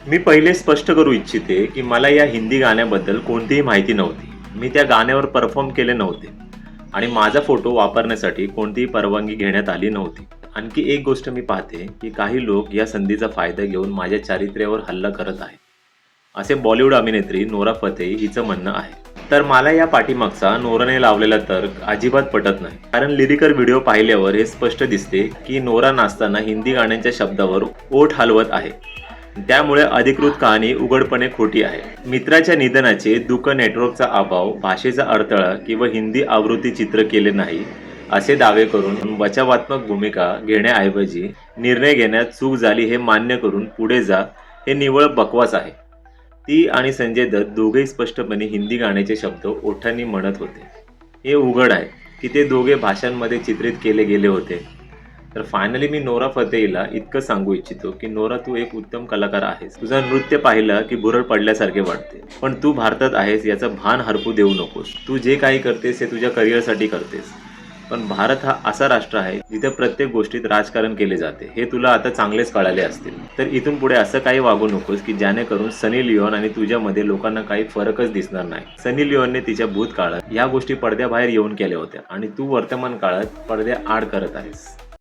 मी पहिले स्पष्ट करू इच्छिते की मला या हिंदी गाण्याबद्दल कोणतीही माहिती नव्हती. मी त्या गाण्यावर परफॉर्म केले नव्हते आणि माझा फोटो वापरण्यासाठी कोणतीही परवानगी घेण्यात आली नव्हती. आणखी एक गोष्ट मी पाहते की काही लोक या संधीचा फायदा घेऊन माझ्या चारित्र्यावर हल्ला करत आहेत, असे बॉलिवूड अभिनेत्री नोरा फतेही हिचं म्हणणं आहे. तर मला या पाठीमागचा नोराने लावलेला तर्क अजिबात पटत नाही. कारण लिरिकल व्हिडिओ पाहिल्यावर हे स्पष्ट दिसते की नोरा नाचताना हिंदी गाण्यांच्या शब्दावर ओठ हलवत आहे. त्यामुळे अधिकृत कहाणी उघडपणे खोटी आहे. मित्राच्या निधनाचे दुःख, नेटवर्कचा अभाव, भाषेचा अडथळा किंवा हिंदी आवृत्ती चित्र केले नाही असे दावे करून बचावात्मक भूमिका घेण्याऐवजी निर्णय घेण्यात चूक झाली हे मान्य करून पुढे जा, हे निव्वळ बकवास आहे. ती आणि संजय दत्त दोघेही स्पष्टपणे हिंदी गाण्याचे शब्द ओठांनी म्हणत होते. हे उघड आहे की ते दोघे भाषांमध्ये चित्रित केले गेले होते. तर फायनली मी नोरा फतेहीला इतकं सांगू इच्छितो की नोरा, तू एक उत्तम कलाकार आहेस. तुझं नृत्य पाहिलं की भुरळ पडल्यासारखे वाटते. पण तू भारतात आहेस याचं भान हरपू देऊ नकोस. तू जे काही करतेस हे तुझ्या करिअरसाठी करतेस. पण भारत हा असा राष्ट्र आहे जिथे प्रत्येक गोष्टीत राजकारण केले जाते. हे तुला आता चांगलेच कळाले असतील. तर इथून पुढे असं काही वागू नकोस की जेणेकरून सनी लिओन आणि तुझ्यामध्ये लोकांना काही फरकच दिसणार नाही. सनी लिओनने तिच्या भूतकाळात या गोष्टी पडद्याबाहेर येऊन केल्या होत्या आणि तू वर्तमान काळात पडद्याआड करत आहेस.